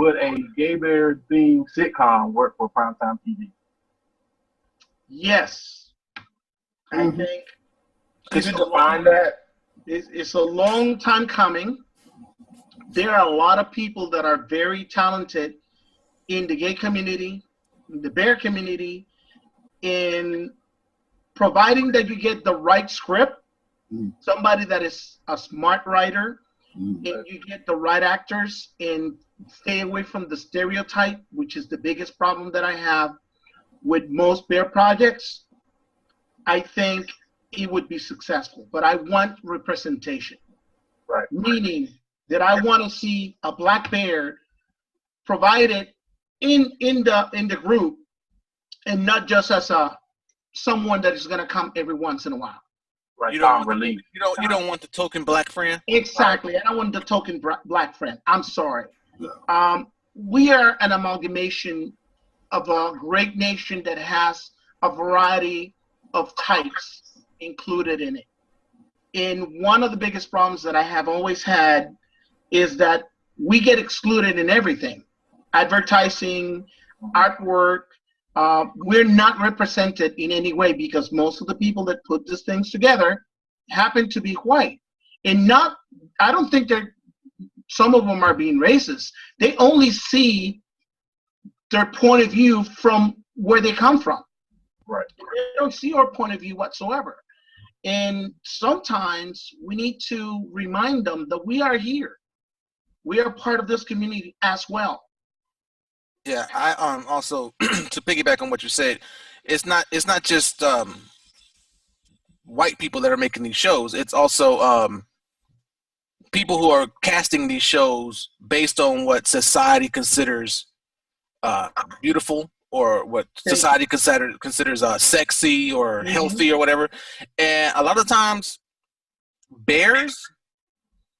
would a gay bear themed sitcom work for primetime TV? Yes, I Mhm. think Could it's you a define long, that? it's a long time coming. There are a lot of people that are very talented in the gay community, in the bear community, in providing that you get the right script, Mm. somebody that is a smart writer, Mm. and you get the right actors and stay away from the stereotype, which is the biggest problem that I have with most bear projects. I think it would be successful. But I want representation, Right. meaning that I want to see a black bear provided in the group, and not just as a someone that is going to come every once in a while. Right. You don't Tom want the, relief. you don't want the token black friend. Exactly. I don't want the token black friend. I'm sorry. No. We are an amalgamation of a great nation that has a variety of types included in it. And one of the biggest problems that I have always had is that we get excluded in everything. Advertising, artwork, we're not represented in any way because most of the people that put these things together happen to be white. And not, I don't think they're, some of them are being racist. They only see their point of view from where they come from. Right. They don't see our point of view whatsoever. And sometimes we need to remind them that we are here. We are part of this community as well. Yeah, I also to piggyback on what you said, it's not just white people that are making these shows. It's also people who are casting these shows based on what society considers beautiful, or what society considers sexy or healthy or whatever. And a lot of times, bears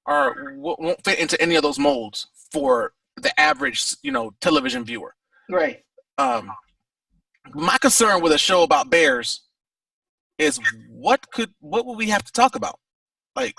won't fit into any of those molds for the average, television viewer. Right. My concern with a show about bears is what would we have to talk about? Like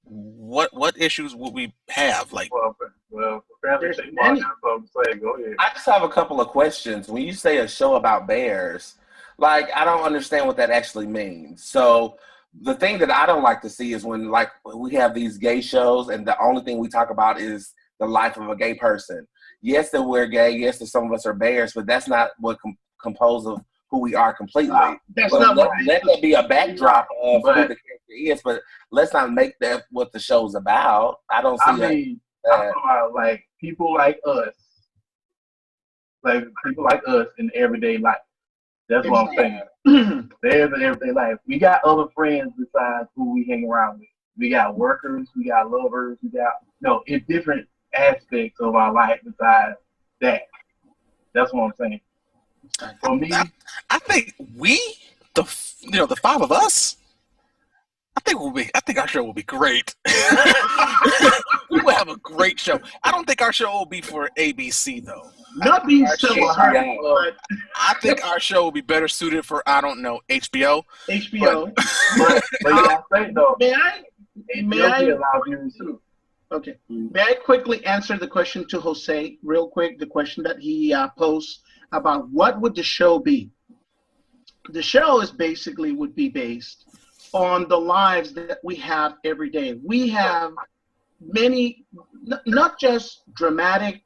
what issues would we have? Like, well, apparently There's they many. have something to say. Go ahead. I just have a couple of questions. When you say a show about bears, like, I don't understand what that actually means. So the thing that I don't like to see is when, like, we have these gay shows and the only thing we talk about is the life of a gay person. Yes, that we're gay. Yes, that some of us are bears, but that's not what composes of who we are completely. That's But not what let that be a backdrop of who But- the character is, but let's not make that what the show's about. I don't see I mean, I'm talking about like people like us in everyday life. That's what I'm saying. There's an everyday life. We got other friends besides who we hang around with. We got workers, we got lovers, we got in different aspects of our life besides that. That's what I'm saying. For me, I think the five of us, I think our show will be great. We will have a great show. I don't think our show will be for ABC though. Not being Our civil, shit's young. but I think our show will be better suited for, I don't know, HBO. HBO. but you gotta say though, May I? HBO allows you to. Okay. May I quickly answer the question to Jose real quick? The question that he posed about what would the show be? The show is basically would be based on the lives that we have every day. We have many, not just dramatic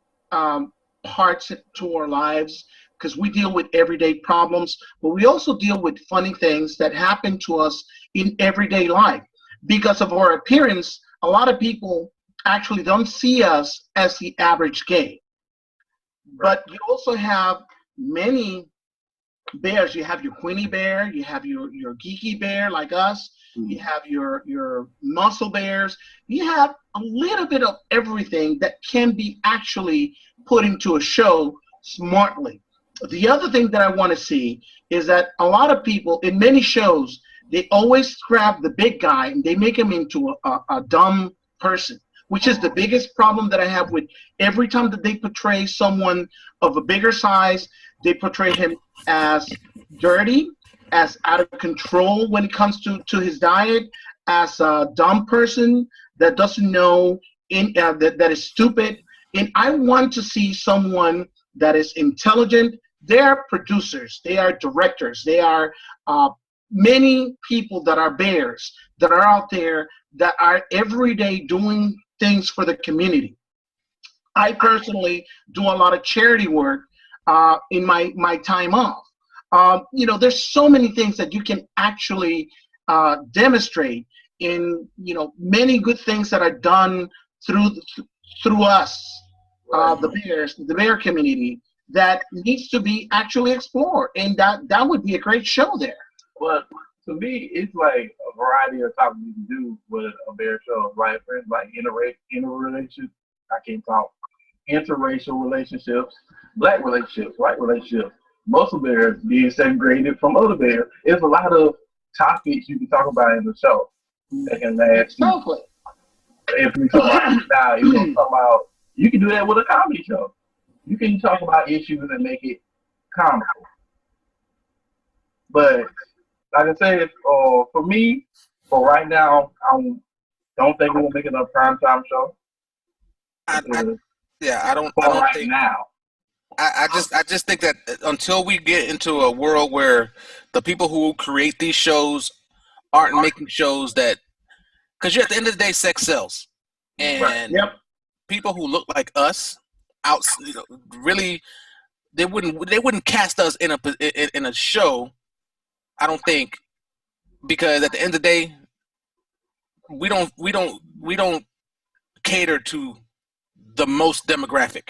parts to our lives, because we deal with everyday problems, but we also deal with funny things that happen to us in everyday life. Because of our appearance, a lot of people actually don't see us as the average gay. But you also have many bears. You have your Queenie bear, you have your geeky bear like us, you have your muscle bears, you have a little bit of everything that can be actually put into a show smartly. The other thing that I want to see is that a lot of people in many shows, they always grab the big guy and they make him into a dumb person, which is the biggest problem that I have with every time that they portray someone of a bigger size, they portray him as dirty, as out of control when it comes to his diet, as a dumb person that doesn't know, that is stupid. And I want to see someone that is intelligent. They're producers, they are directors, they are many people that are bears that are out there that are every day doing things for the community. I personally do a lot of charity work in my time off. There's so many things that you can actually demonstrate in, many good things that are done through through us, the bear community, that needs to be actually explored, and that would be a great show there. But to me, it's like a variety of topics you can do with a bear show. Like, for instance, like interrelationships. I can't talk. Interracial relationships, black relationships, white relationships, muscle bears being segregated from other bears. There's a lot of topics you can talk about in the show that can last. Exactly. If we talk about now, if we talk about, you can do that with a comedy show. You can talk about issues and make it comical. But like I said, for me, for right now, I don't think we're gonna make it a primetime show. I don't Right think now. I just think that until we get into a world where the people who create these shows aren't making shows that, because at the end of the day, sex sells, and Right. Yep. people who look like us out, really, they wouldn't cast us in a show. I don't think, because at the end of the day, we don't cater to the most demographic.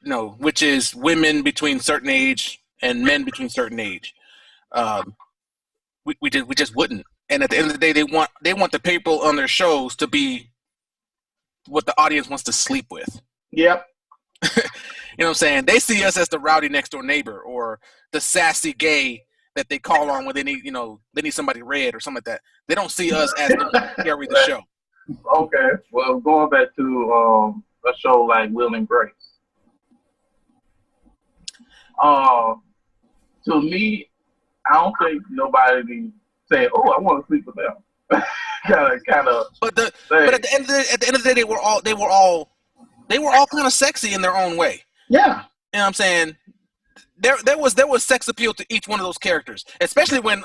No, which is women between certain age and men between certain age. We just wouldn't. And at the end of the day, they want the people on their shows to be what the audience wants to sleep with. Yep. You know what I'm saying? They see us as the rowdy next door neighbor or the sassy gay that they call on when they need somebody red or something like that. They don't see us as the one who carry the show. Okay. Well, going back to a show like Will and Grace. To me, I don't think nobody be saying, "Oh, I want to sleep with them." kind of. But at the end of the day, they were all kind of sexy in their own way. Yeah. You know what I'm saying? There was sex appeal to each one of those characters, especially when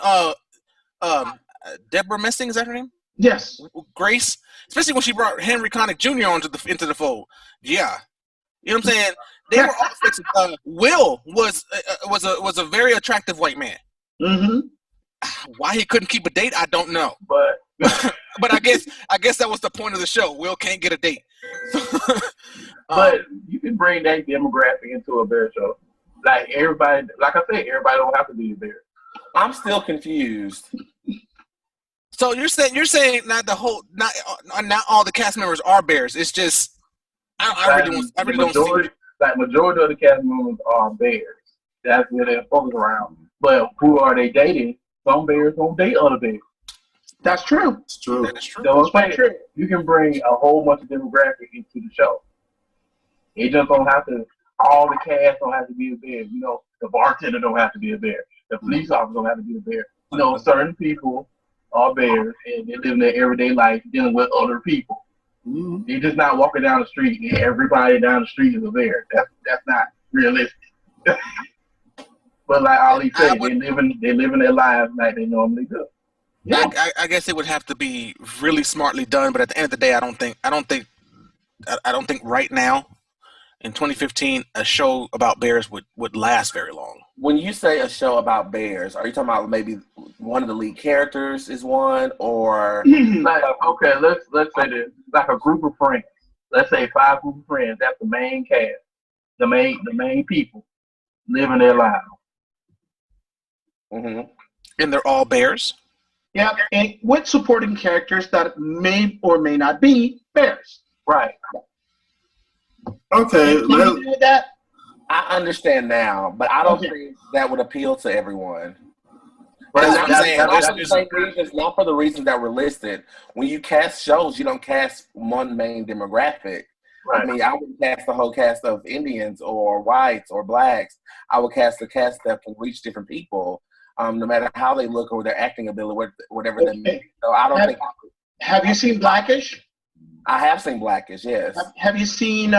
Deborah Messing, is that her name? Yes. Grace, especially when she brought Henry Connick Jr. into the fold. Yeah, you know what I'm saying? They were all sexy. Will was a very attractive white man. Mm-hmm. Why he couldn't keep a date, I don't know. But I guess that was the point of the show. Will can't get a date. But you can bring that demographic into a bear show. Like everybody, like I said, everybody don't have to be a bear. I'm still confused. So you're saying not all the cast members are bears. It's just I really don't see. Like majority of the cast members are bears. That's where they're focused around. But who are they dating? Some bears don't date other bears. That's true. It's true. That is true. So I'm saying you can bring a whole bunch of demographic into the show. It just don't have to. All the cast don't have to be a bear. The bartender don't have to be a bear. The police officer don't have to be a bear. Certain people are bears and they live their everyday life dealing with other people. Mm-hmm. They're just not walking down the street and everybody down the street is a bear. That's not realistic. But like Ali said, they living their lives like they normally do. Yeah. I guess it would have to be really smartly done, but at the end of the day, I don't think right now in 2015 a show about bears would last very long. When you say a show about bears, are you talking about maybe one of the lead characters is one, or like, okay, let's say this, like a group of friends. Let's say 5 group of friends. That's the main cast, the main people living their lives. Mm-hmm. And they're all bears. Yeah, and with supporting characters that may or may not be bears. Right. Okay. Can you do that? I understand now, but I don't think that would appeal to everyone. But That's what I'm saying. not for the same reasons, not for the reasons that were listed. When you cast shows, you don't cast one main demographic. Right. I mean, I wouldn't cast the whole cast of Indians or whites or blacks. I would cast a cast that can reach different people, no matter how they look or their acting ability, whatever they mean. So I don't think. Have you seen Blackish? I have seen Blackish. Yes. Have you seen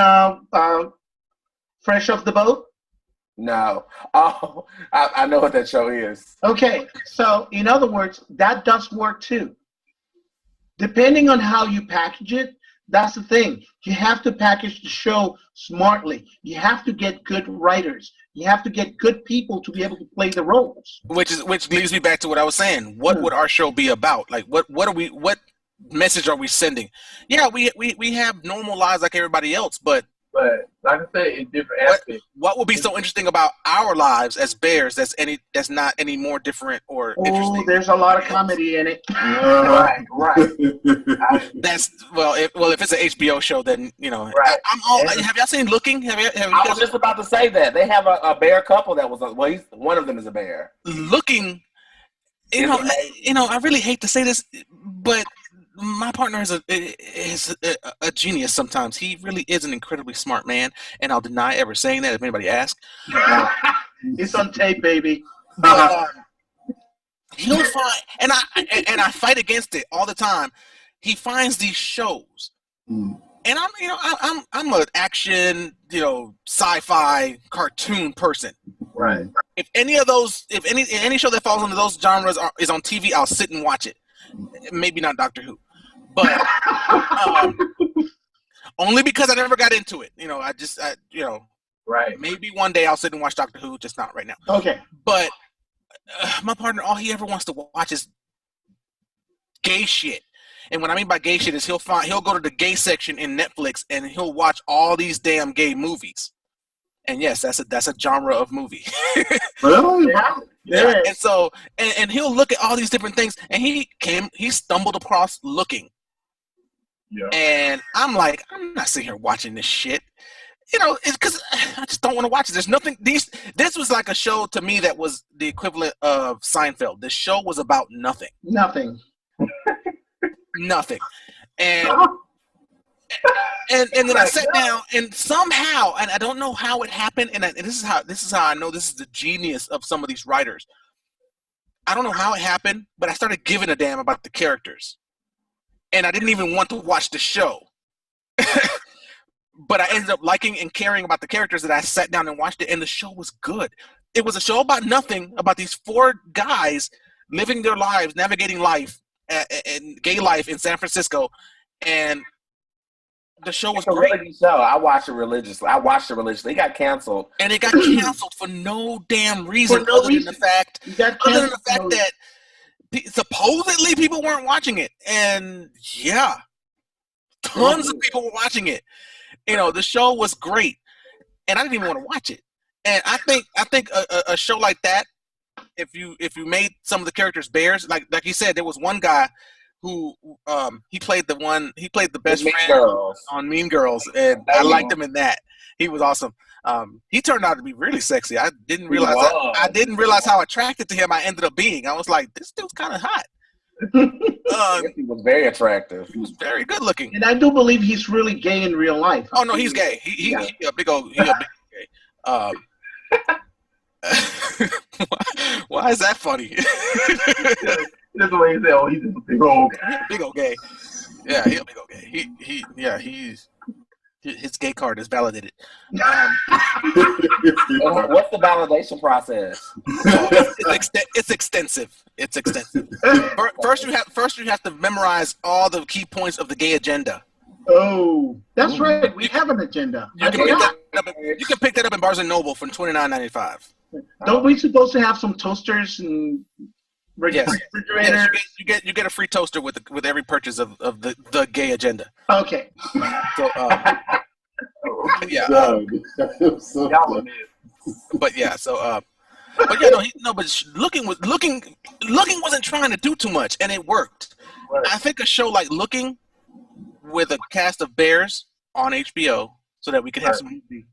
Fresh Off the Boat? No. Oh, I know what that show is. Okay, so in other words, that does work too. Depending on how you package it, that's the thing. You have to package the show smartly. You have to get good writers. You have to get good people to be able to play the roles. Which leads me back to what I was saying. What would our show be about? Like, what message are we sending? Yeah, we have normal lives like everybody else, but like I said, in different aspects. What would be so interesting about our lives as bears that's not any more different or interesting? Oh, there's a lot of comedy in it. Right. That's if it's an HBO show, then Right. Have y'all seen Looking? I was just about to say that they have a bear couple that was one of them is a bear. Looking, I really hate to say this, but my partner is a genius sometimes. He really is an incredibly smart man, and I'll deny ever saying that if anybody asks. It's on tape, baby. But, he'll find, and I fight against it all the time. He finds these shows, and I'm an action, sci-fi cartoon person. Right. If any show that falls into those genres is on TV, I'll sit and watch it. Maybe not Doctor Who, but only because I never got into it. Right. Maybe one day I'll sit and watch Doctor Who, just not right now. Okay. But my partner, all he ever wants to watch is gay shit. And what I mean by gay shit is he'll go to the gay section in Netflix and he'll watch all these damn gay movies. And yes, that's a genre of movie. Really? Yeah. And so and he'll look at all these different things, and he stumbled across Looking. Yeah. And I'm like, I'm not sitting here watching this shit. It's because I just don't want to watch it. There's nothing. This was like a show to me that was the equivalent of Seinfeld. This show was about nothing. Nothing. Nothing. And then I sat down, and somehow, and I don't know how it happened, and this is how I know this is the genius of some of these writers. I don't know how it happened, but I started giving a damn about the characters, and I didn't even want to watch the show. But I ended up liking and caring about the characters that I sat down and watched it, and the show was good. It was a show about nothing, about these four guys living their lives, navigating life, and gay life in San Francisco, and the show was great. Really good show. I watched it religiously. It got canceled. And it got canceled for no damn reason other than the fact that supposedly people weren't watching it. And yeah, tons of people were watching it. The show was great. And I didn't even want to watch it. And I think a show like that, if you made some of the characters bears, like you said, there was one guy who he played the best friend on Mean Girls, and I liked him in that. He was awesome. He turned out to be really sexy. I didn't realize how attracted to him I ended up being. I was like, this dude's kind of hot. He was very attractive. He was very good looking. And I do believe he's really gay in real life. Oh no, he's gay. He a big old gay. Why is that funny? That's the way he said, "Oh, he's just a big old guy." Big old gay. Yeah, he's a big old gay. His gay card is validated. What's the validation process? It's extensive. It's extensive. First, you have to memorize all the key points of the gay agenda. Oh, that's right. We have an agenda. You can pick that up in Barnes and Noble for $29.95. Don't we supposed to have some toasters and refrigerators? Yes, you get a free toaster with every purchase of the gay agenda. Okay. So yeah. But Looking wasn't trying to do too much, and it worked. Right. I think a show like Looking with a cast of bears on HBO, so that we could have some movie,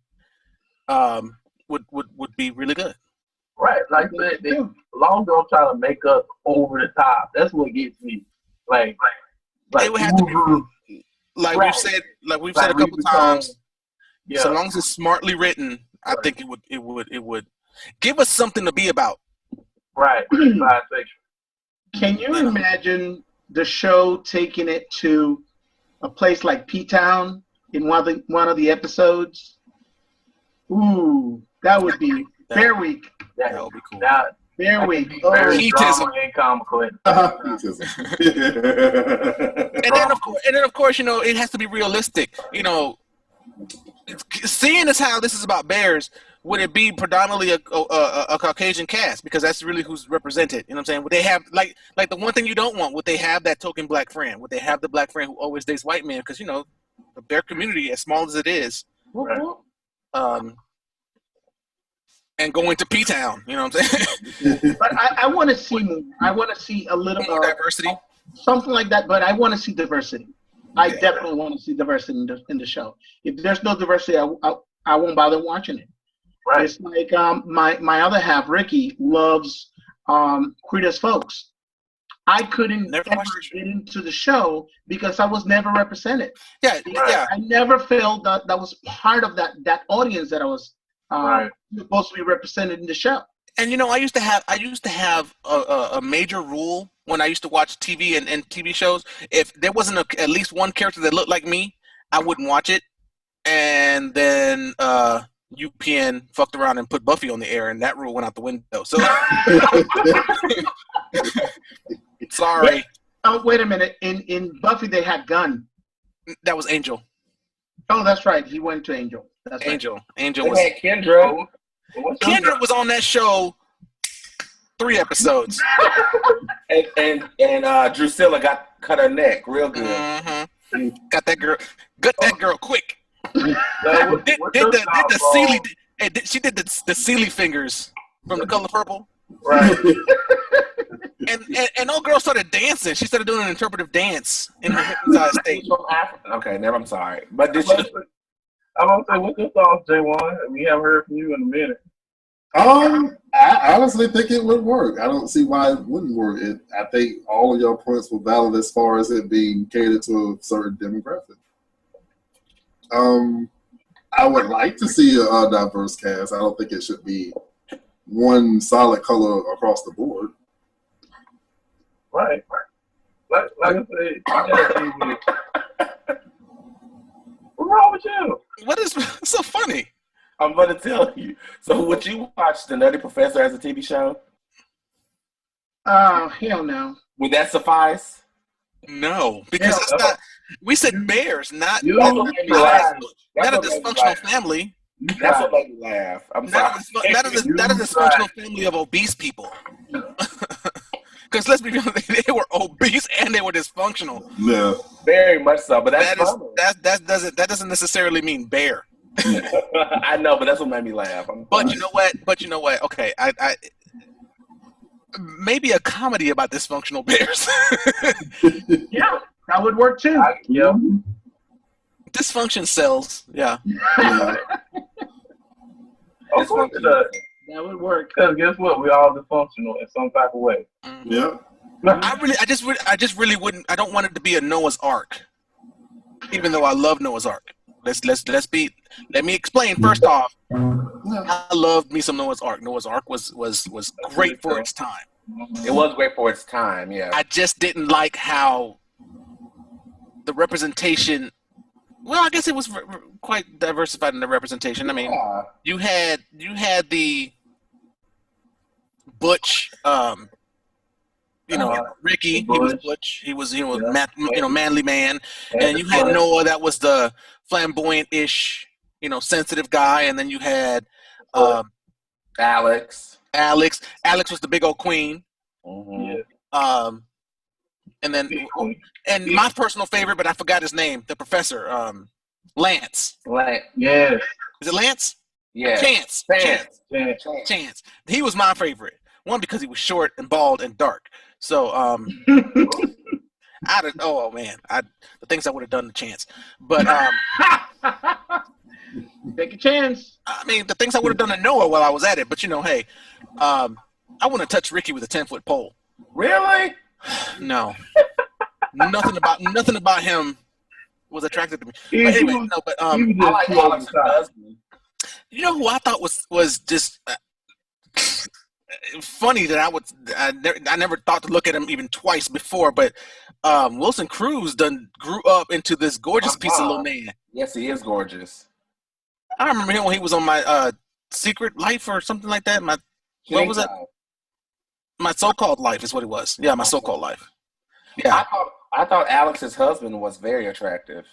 would be really good. Right, like I said, long don't try to make us over the top. That's what gets me. Like it would have to be like we've said a couple times. Yeah. So long as it's smartly written, I think it would give us something to be about. Right. Can you imagine the show taking it to a place like P-Town in one of the episodes. Ooh, that would be very weak. That would be cool. Very weak. Very Heatism. drama and comical. And then of course, it has to be realistic. Seeing as how this is about bears, would it be predominantly a Caucasian cast? Because that's really who's represented. You know what I'm saying? Would they have like the one thing you don't want? Would they have that token black friend? Would they have the black friend who always dates white men? Because the bear community, as small as it is, Right. and going to P-Town, you know what I'm saying? But I want to see more. I want to see a little More diversity. something like that. But I want to see diversity. I definitely want to see diversity in the show. If there's no diversity, I won't bother watching it. Right. It's like my other half, Ricky, loves Queer as Folks. I couldn't Never ever watched the show. get into the show because I was never represented. Yeah. I never felt that was part of that audience that I was supposed to be represented in the show. And I used to have a major rule when I used to watch TV and TV shows. If there wasn't at least one character that looked like me, I wouldn't watch it. And then UPN fucked around and put Buffy on the air, and that rule went out the window. So sorry. Oh, wait a minute. In Buffy, they had Gunn. That was Angel. Oh, that's right. He went to Angel. That's right. Angel They was had Kendra. Kendra was on that show 3 episodes. And Drusilla cut her neck real good. Mm-hmm. Got that girl quick. What's She did the Sealy fingers from The Color Purple. Right. And old girl started dancing. She started doing an interpretive dance in her hypnotized state. Okay, never. I'm sorry, but did she? I'm gonna say, what's your thoughts, J1? We haven't heard from you in a minute. I honestly think it would work. I don't see why it wouldn't work. I think all of your points were valid as far as it being catered to a certain demographic. I would like to see a diverse cast. I don't think it should be one solid color across the board. Right. Like I said, you gotta see what's wrong with you? What is so funny? I'm gonna tell you. So, would you watch The Nutty Professor as a TV show? Hell no. Would that suffice? No, because it's not. We said bears, not You That's don't what made me laugh. laugh. not a That's what made me dysfunctional laugh. family. That's what made me laugh. I'm sorry. Not a dysfunctional family of obese people. Because let's be honest, they were obese and they were dysfunctional. Yeah. Very much so, but that's funny. That doesn't necessarily mean bear. I know, but that's what made me laugh. But you know what? Okay, I maybe a comedy about dysfunctional bears. Yeah, that would work too. Yeah. Dysfunction sells. Yeah. Yeah. Of course it does. That would work. Because guess what? We're all dysfunctional in some type of way. Yeah. I just really wouldn't. I don't want it to be a Noah's Ark, even though I love Noah's Ark. Let me explain first off. I loved me some Noah's Ark. Noah's Ark was great for its time. It was great for its time, yeah. I just didn't like how the representation. Well, I guess it was quite diversified in the representation. I mean, you had the Butch, Ricky. He was Butch. He was manly man, and you had Noah. That was the flamboyant-ish, sensitive guy, and then you had Alex. Alex was the big old queen. Mm-hmm. And then my personal favorite, but I forgot his name, the professor, Lance. Yes. Is it Lance? Yeah. Chance. He was my favorite. One, because he was short and bald and dark. So the things I would have done to Chance. But Take a chance. I mean, the things I would have done to Noah while I was at it. But hey, I wouldn't touch Ricky with a 10-foot pole. Really? No. nothing about him was attractive to me. But anyway, I like Alex her husband. You know who I thought was just funny that I never thought to look at him even twice before, but Wilson Cruz grew up into this gorgeous piece of little man. Yes, he is gorgeous. I remember him when he was on my Secret Life or something like that. What was it? My So-Called Life is what it was. Yeah, My So-Called Life. Yeah. I thought Alex's husband was very attractive.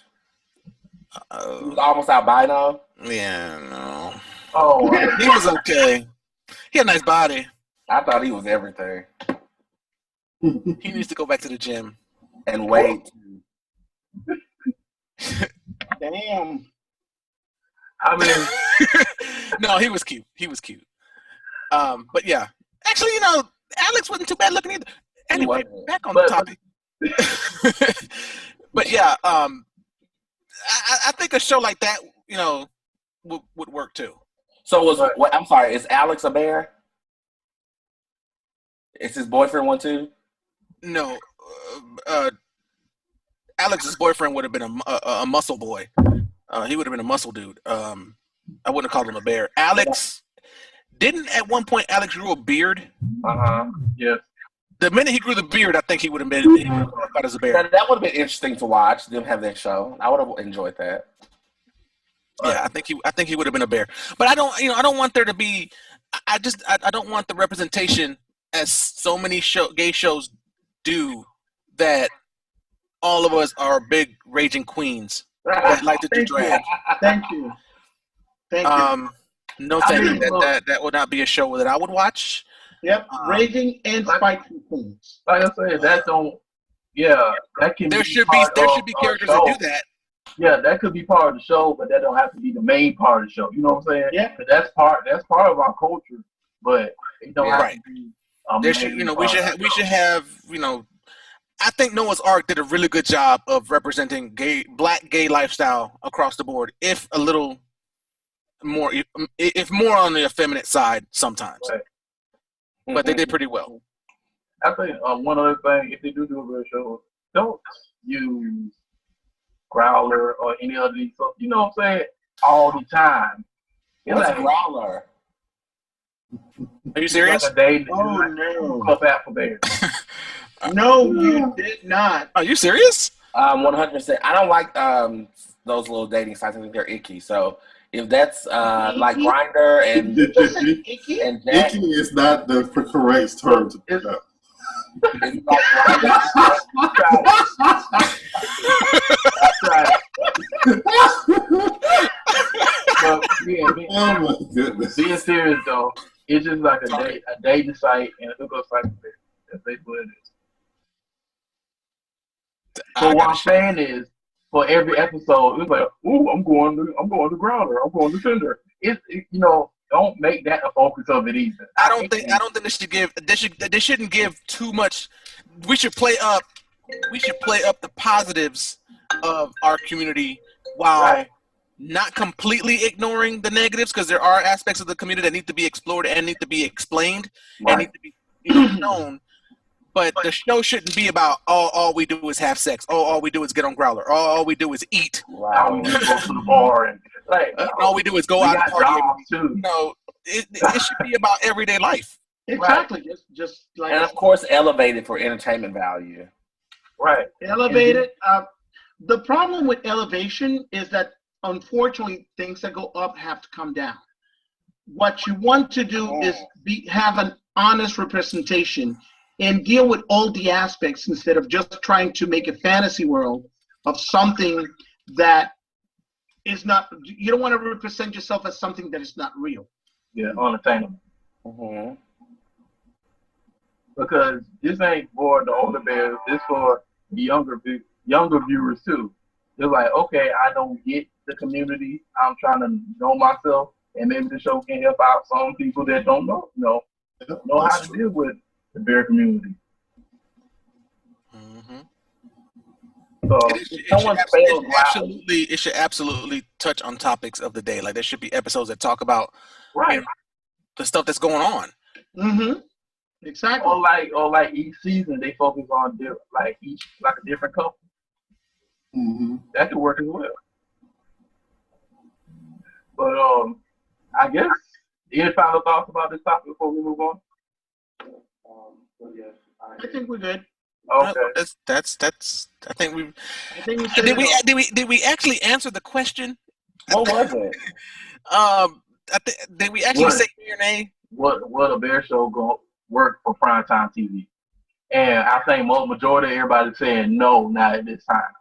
He was almost albino. Yeah, no. Oh, He was okay. He had a nice body. I thought he was everything. He needs to go back to the gym. And wait. Damn. I mean, No, he was cute. He was cute. But yeah. Actually, Alex wasn't too bad looking either. Anyway, back on the topic. But yeah, I think a show like that, would work too. So I'm sorry, is Alex a bear? Is his boyfriend one too? No, Alex's boyfriend would have been a muscle boy. He would have been a muscle dude. I wouldn't have called him a bear. Alex didn't at one point. Alex grew a beard. Yes. The minute he grew the beard, I think he would have been qualified as a bear. That would have been interesting to watch them have that show. I would have enjoyed that. Yeah, I think he would have been a bear. But I don't want there to be. I don't want the representation as so many gay shows do that all of us are big raging queens that like to do drag. Thank you. No, thank you. That would not be a show that I would watch. Yep, raging and spiteful queens. Like I said, that can. There should be characters that do that. Yeah, that could be part of the show, but that don't have to be the main part of the show. You know what I'm saying? Yeah. But that's part of our culture, but it don't have to be. We should have. I think Noah's Ark did a really good job of representing black gay lifestyle across the board. If a little more, if more on the effeminate side sometimes, right. But they did pretty well. I think one other thing, if they do a real show, don't use Growler or any of these. You know what I'm saying? All the time. What's like Growler? Are you serious? Like no. Club Apple Bear. No, you did not. Are you serious? 100%. I don't like those little dating sites. I think they're icky. So if that's like Grindr and icky and Jack, icky is not the correct term to put up. It's like Grindr. But oh my goodness. Being serious though, it's just like a dating site and a hookup site. That's basically what it is. So what I'm saying is, for every episode, it's like, ooh, I'm going to Growler, I'm going to Tinder. Don't make that a focus of it either. I don't think they shouldn't give too much. We should play up the positives of our community while not completely ignoring the negatives, because there are aspects of the community that need to be explored and need to be explained and need to be known. But the show shouldn't be about all we do is have sex. All we do is get on Growler. All we do is eat. All we do is go to the bar and all we do is go out and party. Too. It should be about everyday life. Exactly. Just like, and of course, elevated for entertainment value. Right. Elevated. The problem with elevation is that unfortunately things that go up have to come down. What you want to do is have an honest representation and deal with all the aspects instead of just trying to make a fantasy world of something that is not. You don't want to represent yourself as something that is not real. Yeah, unattainable. Mm-hmm. Because this ain't for the older bears. It's for the younger viewers too. They're like, okay, I don't get the community. I'm trying to know myself, and maybe the show can help out some people that don't know how to deal with the bear community. Mm-hmm. So it should absolutely touch on topics of the day. Like there should be episodes that talk about the stuff that's going on. Mm-hmm. Exactly. Or like each season they focus on a different couple. Mm-hmm. That could work as well. But I guess any final thoughts about this topic before we move on? But yes, I think we're good. okay. That's. I think we. I think we said Did it all. did we actually answer the question? What was it? Did we actually What? say your name? What a bear show go work for primetime TV? And I think majority of everybody saying no, not at this time.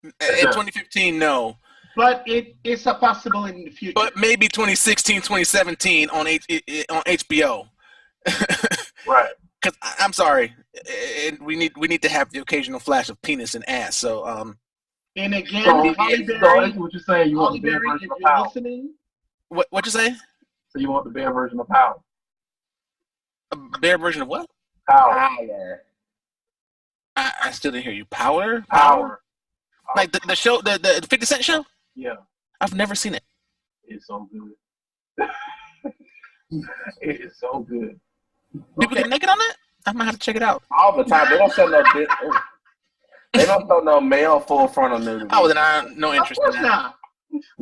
In 2015, no. But it's a possibility in the future. But maybe 2016, 2017 on HBO. Right. Because I'm sorry, we need to have the occasional flash of penis and ass. So And again, So Holly that's Berry, what you're saying. You want the bear if version of you're Power. listening, what you say? So you want the bear version of Power. A bear version of what? Power. I still didn't hear you. Power? Power. Like the show, the 50 Cent show? Yeah. I've never seen it. It's so good. It is so good. People get naked on that? I might have to check it out. All the time. They don't show no they don't show no male full frontal nudity. Oh, then I have no of interest course in that. not.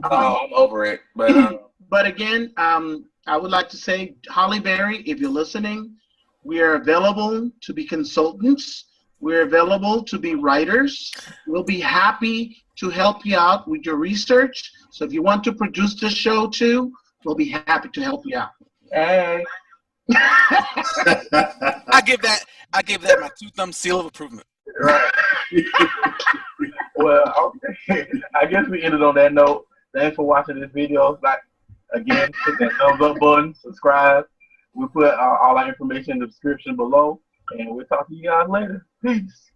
Oh, I'm over it. But But again, I would like to say, Holly Berry, if you're listening, we are available to be consultants. We're available to be writers. We'll be happy to help you out with your research. So if you want to produce the show too, we'll be happy to help you out. Hey. I give that my 2-thumb seal of approval. Right. Well, okay. I guess we ended on that note. Thanks for watching this video. Like, again, hit that thumbs up button, subscribe. We put all our information in the description below, and we'll talk to you guys later. Peace.